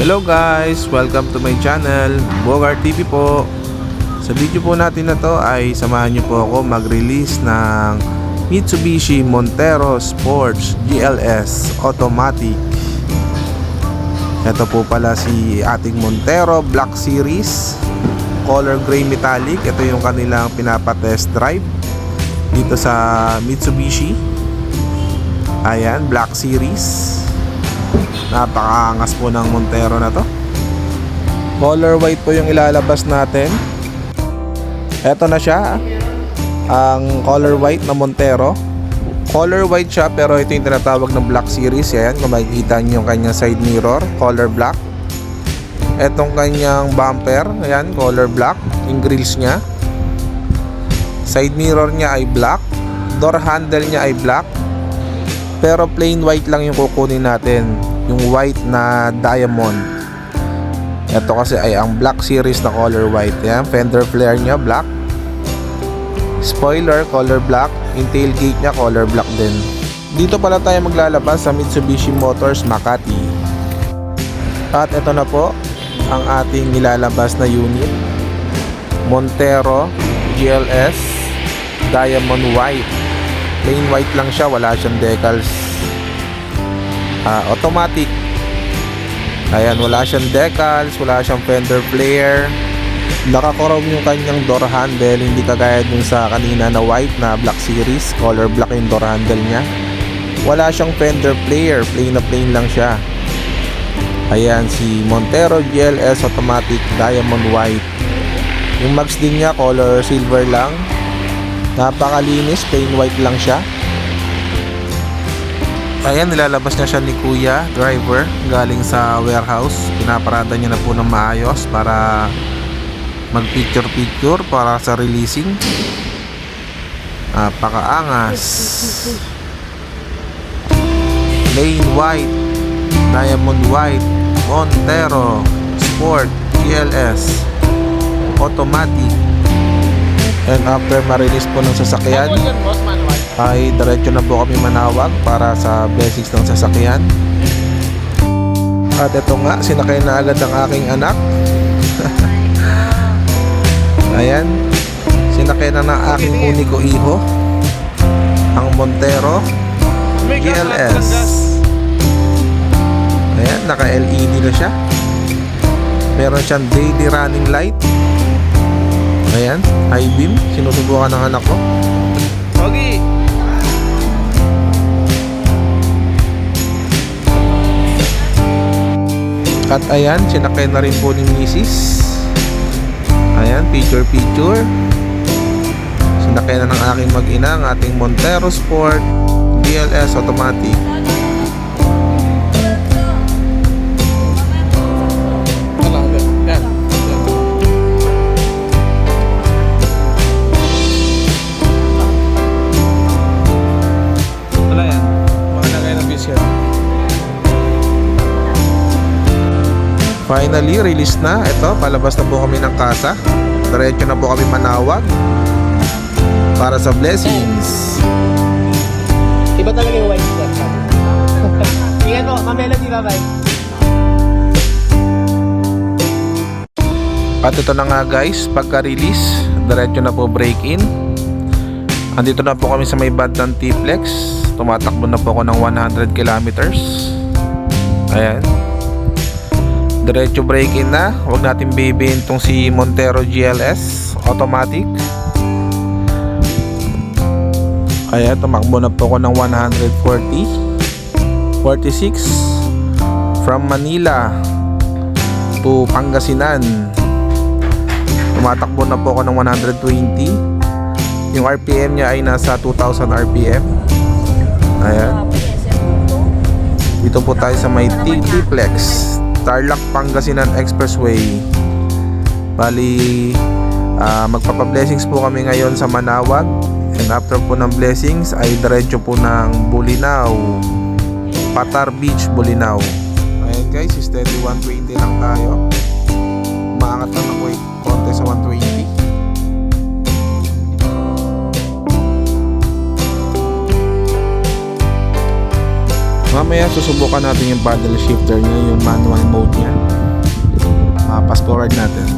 Hello guys! Welcome to my channel, Bogart TV po. Sa video po natin na to ay samahan niyo po ako mag-release ng Mitsubishi Montero Sports GLS Automatic. Ito po pala si ating Montero Black Series, color gray metallic. Ito yung kanilang pinapa-test drive dito sa Mitsubishi. Ayan, Black Series. Napakaangas po ng Montero na to. Color white po yung ilalabas natin. Eto na siya, ang color white na Montero. Color white siya pero ito yung tinatawag ng Black Series. Ayan, kung makikita nyo yung kanyang side mirror, color black. Etong kanyang bumper, ayan, color black. Yung grills nya, side mirror nya ay black. Door handle nya ay black. Pero plain white lang yung kukunin natin, yung white na diamond. Ito kasi ay ang Black Series na color white. Yan, fender flare nya black. Spoiler color black. Yung tailgate nya color black din. Dito pala tayo maglalabas sa Mitsubishi Motors Makati. At ito na po ang ating nilalabas na unit, Montero GLS Diamond White. Plain white lang siya, wala siyang decals. Automatic. Ayan, wala siyang decals, wala siyang fender flare. Nakakorog yung kanyang door handle, hindi kagaya dun sa kanina na white na Black Series, color black yung door handle niya. Wala siyang fender flare, plain na plain lang siya. Ayan, si Montero GLS Automatic Diamond White. Yung mags din niya, color silver lang. Napakalinis, plain white lang siya. Ayan, nilalabas na siya ni Kuya driver galing sa warehouse. Pinaparada niya na po ng maayos para mag picture para sa releasing. Napakaangas. Plain white, diamond white, Montero Sport GLS Automatic. And after ma-release po ng sasakyan ay diretso na po kami manawag para sa basics ng sasakyan. At ito nga, sinakay na agad ang aking anak. Ayan, sinakay na ng aking uniko iho, ang Montero GLS. Ayan, naka LED na siya. Meron siyang daily running light. Ayan, high beam. Sinusubukan ng anak ko. Pogi! At ayan, sinakay na rin po ni Mrs. Ayan, picture. Sinakay na ng aking mag-ina ang ating Montero Sport GLS Automatic. Finally, release na. Ito, palabas na po kami ng kasa. Diretso na po kami manawag para sa blessings. Iba talaga yung white step. Ingat po, Kamelody, bye-bye. At ito na nga guys, pagka-release, diretso na po break-in. Andito na po kami sa may band ng T-Flex. Tumatakbo na po ako ng 100 kilometers. Ayan, diretso break-in na. Huwag natin bibihin tong si Montero GLS Automatic. Kaya tumakbo na po ako ng 146 from Manila to Pangasinan. Tumatakbo na po ako ng 120. Yung RPM niya ay nasa 2,000 RPM. Ayan, dito po tayo sa may T-Flex, Tarlac Pangasinan Expressway. Bali, magpapa-blessings po kami ngayon sa Manawag. And after po ng blessings ay diretso po ng Bulinaw, Patar Beach, Bulinaw. Ayan guys, steady 120 lang tayo. Umaangat lang ako konti sa 120. Mamaya susubukan natin yung paddle shifter niya, yung manual mode niya. Fast forward natin.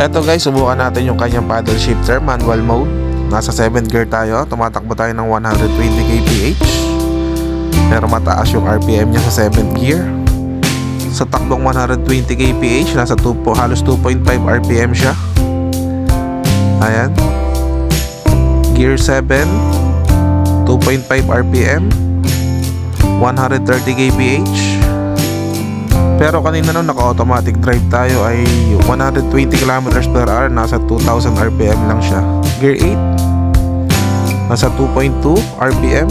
Eto guys, subukan natin yung kanyang paddle shifter, manual mode. Nasa 7th gear tayo, tumatakbo tayo ng 120 kph. Pero mataas yung RPM niya sa 7th gear. Sa takbong 120 kph, nasa halos 2.5 RPM siya. Ayan. Gear 7, 2.5 RPM, 130 kph. Pero kanina nung naka-automatic drive tayo ay 120 km/h, nasa 2000 RPM lang siya. Gear 8, nasa 2.2 RPM.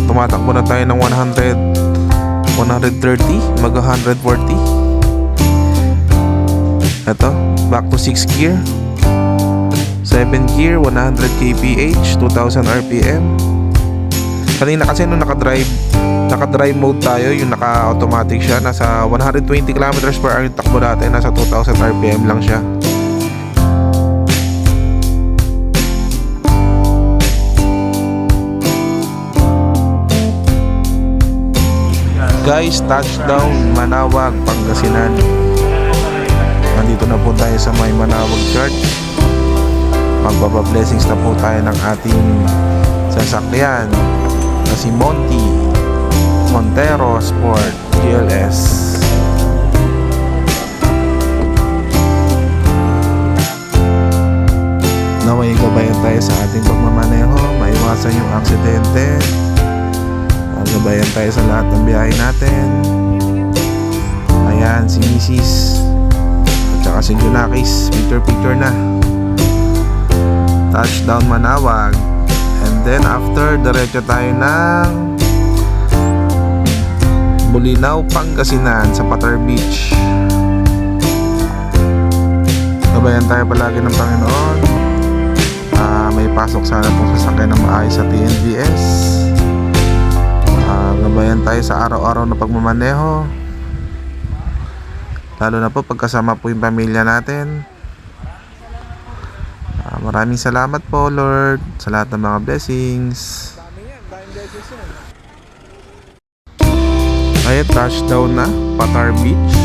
Tumatakbo na tayo ng 130, mag 140. Ito, back to 6 gear. 7 gear, 100 kph, 2000 RPM. Kanina kasi nung naka-drive mode tayo, yung naka-automatic siya, nasa 120 km/h yung takbo natin, nasa 2000 RPM lang siya. Guys, touchdown Manawag, Pangasinan. Nandito na po tayo sa may Manawag Church. Magbaba-blessings na po tayo ng ating sasakyan na si Monty Montero Sport GLS. Naway gabayan tayo sa ating pagmamaneho, maiwasan yung aksidente. Gabayan tayo sa lahat ng biyahe natin. Ayan, si Mrs. at saka si Junakis, picture na. Touchdown Manawag. And then after, diretso tayo ng Bulinaw, Pangasinan sa Patar Beach. Gabayan tayo palagi ng Panginoon. May pasok sana itong sasakyan ng maayos sa TNVS. Gabayan tayo sa araw-araw na pagmamaneho, lalo na po pagkasama po yung pamilya natin. Maraming salamat po Lord sa lahat ng mga blessings. Ayan, touchdown na Patar Beach,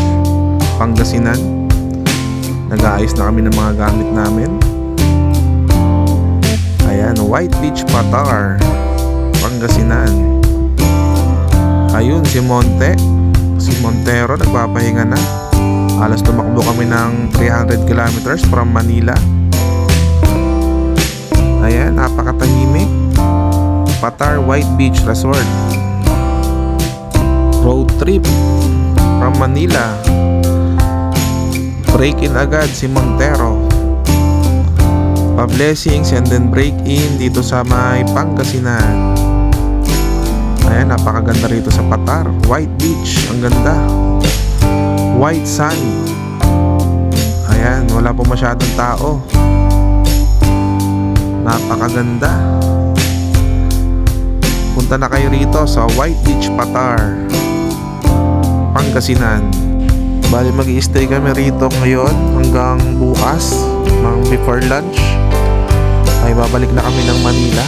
Pangasinan. Nag-aayos na kami ng mga gamit namin. Ayan, White Beach, Patar, Pangasinan. Ayun, si Montero nagpapahinga na. Alas tumakbo kami ng 300 kilometers from Manila. Ayan, napakatahimik. Patar White Beach Resort. Road trip from Manila. Break in agad si Montero. Pa-blessings and then break in dito sa may Pangasinan. Ayan, napakaganda rito sa Patar. White Beach, ang ganda. White sand. Ayan, wala po masyadong tao. Napakaganda. Punta na kayo rito sa White Beach, Patar, Pangasinan. Bali mag-i-stay kami rito ngayon hanggang bukas, before lunch ay babalik na kami ng Manila.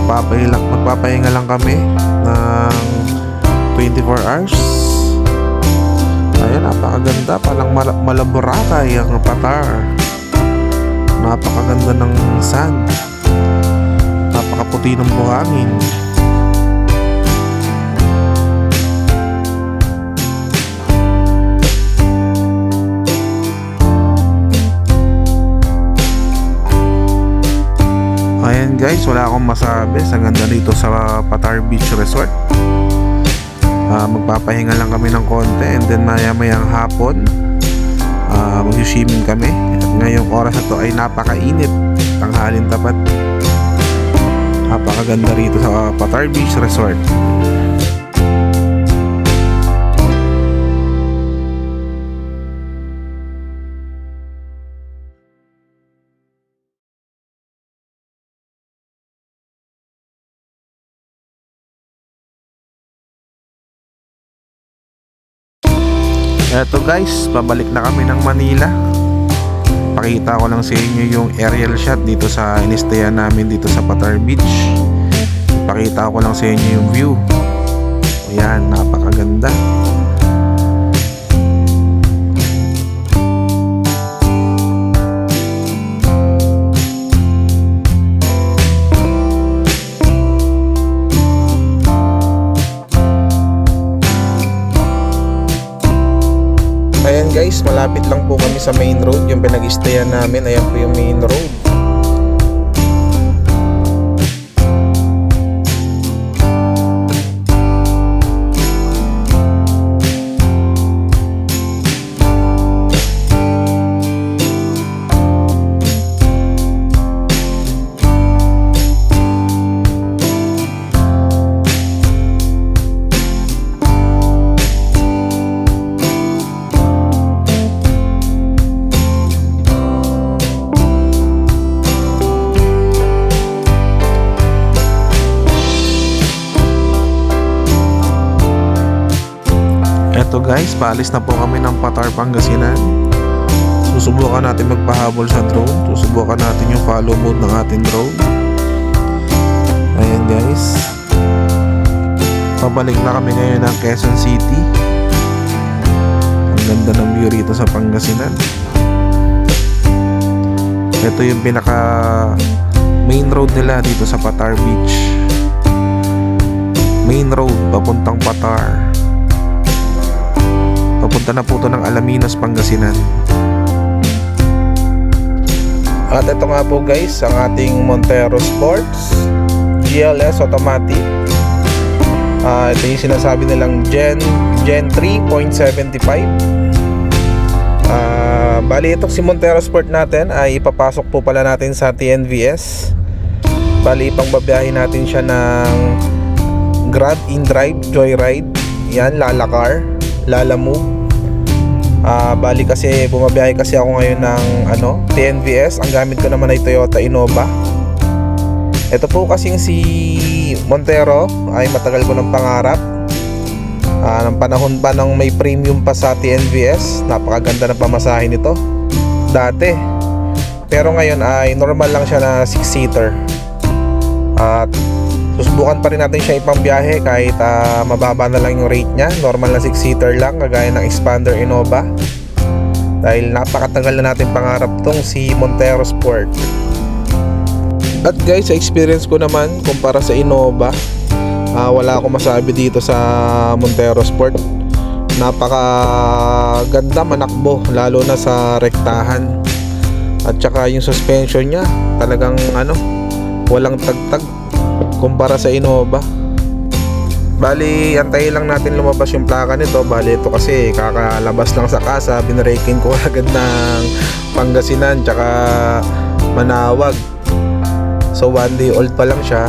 Magpapahinga lang kami ng 24 hours. Ayan, napakaganda. Palang Malaboracay ang Patar. Napakaganda ng sand. Napakaputi ng buhangin. Ayan guys, wala akong masabi sa ganda dito sa Patar Beach Resort. Magpapahinga lang kami ng konti and then maya-mayang hapon Mag-swimming kami. At ngayong oras na to ay napakainit. Tanghalin tapat. Napakaganda rito sa Patar Beach Resort. Eto guys, pabalik na kami ng Manila. Pakita ko lang sa inyo yung aerial shot dito sa inistayan namin dito sa Patar Beach. Pakita ko lang sa inyo yung view. Ayan, napakaganda. Ayan guys, malapit lang po kami sa main road. Yung pinag-stayan namin, ayan po yung main road. Eto guys, paalis na po kami ng Patar, Pangasinan. Susubukan natin magpahabol sa drone. Susubukan natin yung follow mode ng ating drone. Ayan guys, pabalik na kami ngayon ng Quezon City. Ang ganda ng view rito sa Pangasinan. Ito yung pinaka main road nila dito sa Patar Beach. Main road papuntang Patar. Papunta na po ito ng Alaminos, Pangasinan. At ito nga po guys, ang ating Montero Sports GLS Automatic. Ito yung sinasabi nilang Gen 3.75. Bali itong si Montero Sport natin ay ipapasok po pala natin sa TNVS. Bali ipang babiyahin natin siya ng Grab in Drive Joyride. Yan, Lalacar, Lalamove. Bali kasi bumabiyahe kasi ako ngayon ng TNVS. Ang gamit ko naman ay Toyota Innova. Ito po kasing si Montero ay matagal ko ng pangarap. Ng panahon pa nang may premium pa sa TNVS. Napakaganda ng pamasahe nito dati. Pero ngayon ay normal lang siya na 6-seater. At susubukan pa rin natin siya ipambiyahe kahit mababa na lang yung rate niya. Normal na 6-seater lang, kagaya ng Expander Innova. Dahil napakatagal na natin pangarap tong si Montero Sport. At guys, sa experience ko naman, kumpara sa Innova, wala akong masabi dito sa Montero Sport. Napakaganda manakbo, lalo na sa rektahan. At saka yung suspension niya, talagang walang tagtag kumpara sa Innova. Bali, antayin lang natin lumabas yung plaka nito. Bali, ito kasi kakalabas lang sa kasa. Binraking ko agad ng Pangasinan tsaka Manawag. So 1 day old pa lang siya.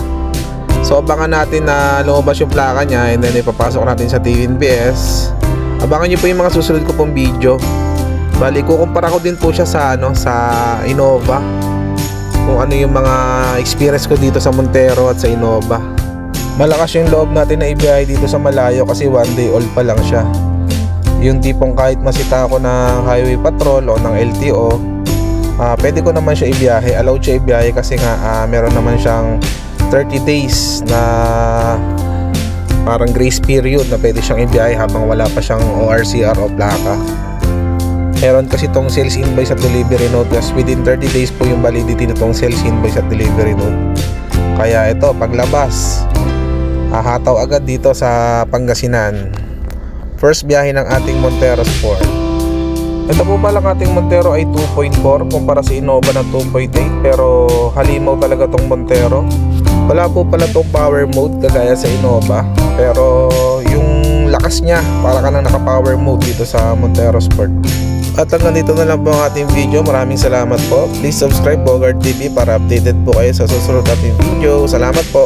So abangan natin na lumabas yung plaka niya, and then ipapasok natin sa TNVS. Abangan nyo po yung mga susunod ko pong video. Bali, kukumpara ko din po siya sa Innova, kung ano yung mga experience ko dito sa Montero at sa Innova. Malakas yung loob natin na ibiyahe dito sa malayo kasi 1 day old pa lang siya. Yung tipong kahit masita ako ng highway patrol o ng LTO, pwede ko naman siya ibiyahe. Allowed siya ibiyahe kasi nga meron naman siyang 30 days na parang grace period na pwede siyang ibiyahe habang wala pa siyang ORCR o plaka. Meron kasi itong sales invoice at delivery note, kasi within 30 days po yung validity nitong sales invoice at delivery note. Kaya ito, paglabas, hataw agad dito sa Pangasinan. First biyahe ng ating Montero Sport. Ito po pala ang ating Montero ay 2.4 kumpara sa Innova na 2.8, pero halimaw talaga tong Montero. Wala po pala tong power mode kagaya sa Innova, pero yung lakas niya para ka nang naka power mode dito sa Montero Sport. At hanggang dito na lang po ang ating video. Maraming salamat po. Please subscribe Bogart TV para updated po kayo sa susunod nating video. Salamat po.